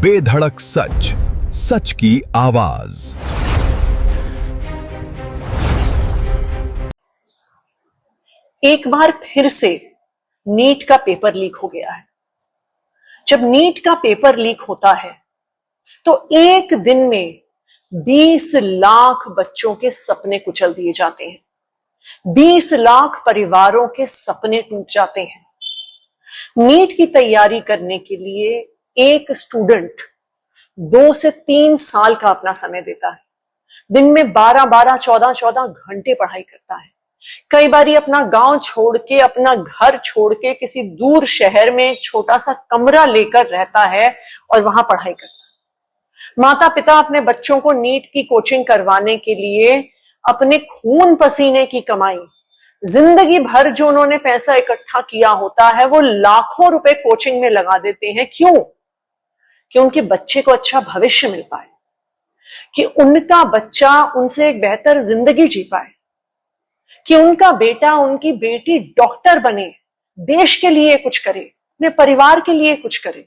बेधड़क सच, सच की आवाज। एक बार फिर से नीट का पेपर लीक हो गया है। जब नीट का पेपर लीक होता है तो एक दिन में 20 लाख बच्चों के सपने कुचल दिए जाते हैं। 20 लाख परिवारों के सपने टूट जाते हैं। नीट की तैयारी करने के लिए एक स्टूडेंट 2 से 3 साल का अपना समय देता है। दिन में 12-12, 14-14 घंटे पढ़ाई करता है। कई बारी अपना गांव छोड़ के, अपना घर छोड़ के किसी दूर शहर में एक छोटा सा कमरा लेकर रहता है और वहां पढ़ाई करता है। माता पिता अपने बच्चों को नीट की कोचिंग करवाने के लिए अपने खून पसीने की कमाई, जिंदगी भर जो उन्होंने पैसा इकट्ठा किया होता है, वो लाखों रुपए कोचिंग में लगा देते हैं। क्यों? कि उनके बच्चे को अच्छा भविष्य मिल पाए, कि उनका बच्चा उनसे एक बेहतर जिंदगी जी पाए, कि उनका बेटा, उनकी बेटी डॉक्टर बने, देश के लिए कुछ करे, अपने परिवार के लिए कुछ करे।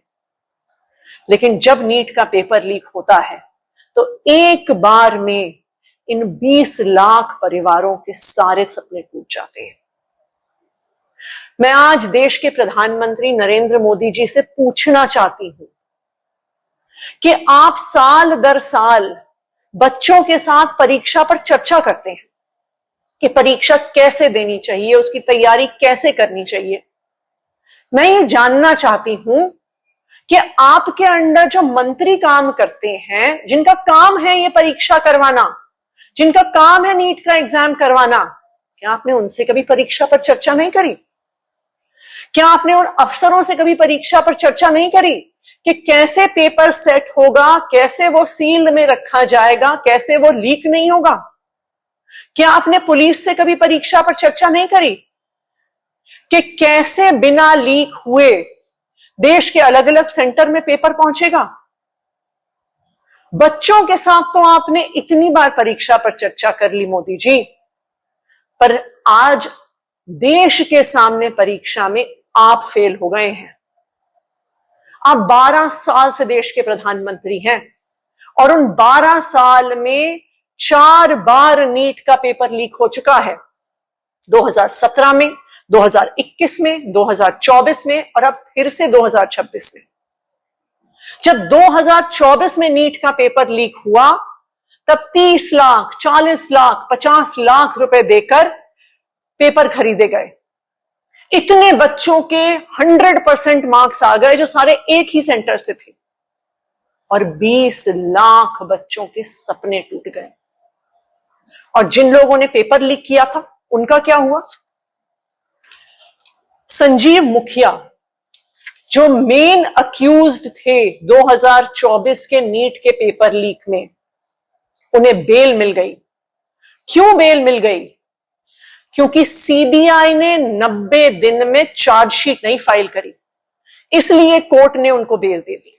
लेकिन जब नीट का पेपर लीक होता है तो एक बार में इन 20 लाख परिवारों के सारे सपने टूट जाते हैं। मैं आज देश के प्रधानमंत्री नरेंद्र मोदी जी से पूछना चाहती हूं कि आप साल दर साल बच्चों के साथ परीक्षा पर चर्चा करते हैं कि परीक्षा कैसे देनी चाहिए, उसकी तैयारी कैसे करनी चाहिए। मैं ये जानना चाहती हूं कि आपके अंडर जो मंत्री काम करते हैं, जिनका काम है ये परीक्षा करवाना, जिनका काम है नीट का एग्जाम करवाना, क्या आपने उनसे कभी परीक्षा पर चर्चा नहीं करी? क्या आपने उन अफसरों से कभी परीक्षा पर चर्चा नहीं करी कि कैसे पेपर सेट होगा, कैसे वो सील्ड में रखा जाएगा, कैसे वो लीक नहीं होगा? क्या आपने पुलिस से कभी परीक्षा पर चर्चा नहीं करी कि कैसे बिना लीक हुए देश के अलग अलग सेंटर में पेपर पहुंचेगा? बच्चों के साथ तो आपने इतनी बार परीक्षा पर चर्चा कर ली मोदी जी, पर आज देश के सामने परीक्षा में आप फेल हो गए हैं। आप 12 साल से देश के प्रधानमंत्री हैं और उन 12 साल में 4 बार नीट का पेपर लीक हो चुका है। 2017 में, 2021 में, 2024 में और अब फिर से 2026 में। जब 2024 में नीट का पेपर लीक हुआ तब 30 लाख, 40 लाख, 50 लाख रुपए देकर पेपर खरीदे गए। इतने बच्चों के 100% मार्क्स आ गए जो सारे एक ही सेंटर से थे और 20 लाख बच्चों के सपने टूट गए। और जिन लोगों ने पेपर लीक किया था उनका क्या हुआ? संजीव मुखिया, जो मेन अक्यूज्ड थे 2024 के नीट के पेपर लीक में, उन्हें बेल मिल गई। क्यों बेल मिल गई? क्योंकि सीबीआई ने 90 दिन में चार्जशीट नहीं फाइल करी, इसलिए कोर्ट ने उनको बेल दे दी।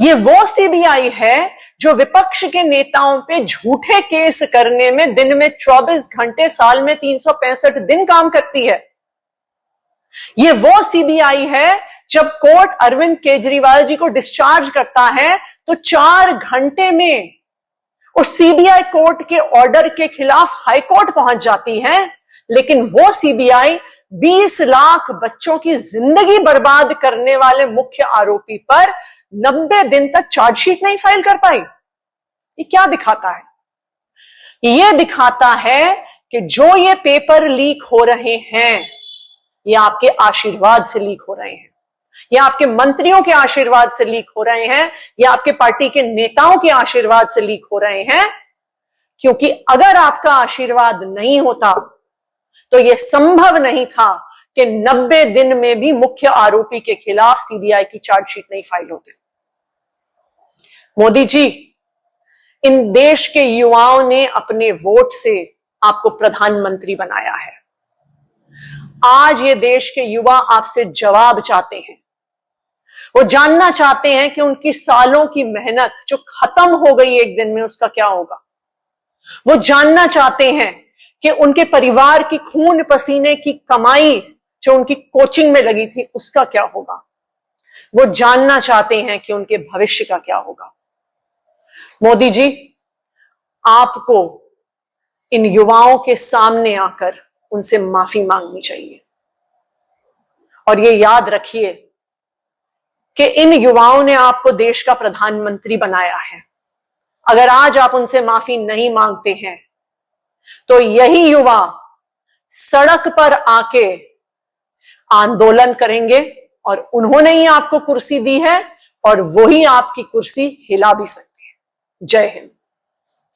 ये वो सीबीआई है जो विपक्ष के नेताओं पे झूठे केस करने में दिन में 24 घंटे, साल में 365 दिन काम करती है। ये वो सीबीआई है जब कोर्ट अरविंद केजरीवाल जी को डिस्चार्ज करता है तो 4 घंटे में उस सीबीआई कोर्ट के ऑर्डर के खिलाफ हाईकोर्ट पहुंच जाती है। लेकिन वो सीबीआई 20 लाख बच्चों की जिंदगी बर्बाद करने वाले मुख्य आरोपी पर 90 दिन तक चार्जशीट नहीं फाइल कर पाई। ये क्या दिखाता है? ये दिखाता है कि जो ये पेपर लीक हो रहे हैं, ये आपके आशीर्वाद से लीक हो रहे हैं, ये आपके मंत्रियों के आशीर्वाद से लीक हो रहे हैं, ये आपके पार्टी के नेताओं के आशीर्वाद से लीक हो रहे हैं। क्योंकि अगर आपका आशीर्वाद नहीं होता तो यह संभव नहीं था कि 90 दिन में भी मुख्य आरोपी के खिलाफ सीबीआई की चार्जशीट नहीं फाइल होती। मोदी जी, इन देश के युवाओं ने अपने वोट से आपको प्रधानमंत्री बनाया है। आज ये देश के युवा आपसे जवाब चाहते हैं। वो जानना चाहते हैं कि उनकी सालों की मेहनत जो खत्म हो गई एक दिन में, उसका क्या होगा। वो जानना चाहते हैं कि उनके परिवार की खून पसीने की कमाई जो उनकी कोचिंग में लगी थी, उसका क्या होगा। वो जानना चाहते हैं कि उनके भविष्य का क्या होगा। मोदी जी, आपको इन युवाओं के सामने आकर उनसे माफी मांगनी चाहिए और ये याद रखिए कि इन युवाओं ने आपको देश का प्रधानमंत्री बनाया है। अगर आज आप उनसे माफी नहीं मांगते हैं तो यही युवा सड़क पर आके आंदोलन करेंगे और उन्होंने ही आपको कुर्सी दी है और वही आपकी कुर्सी हिला भी सकते हैं। जय हिंद।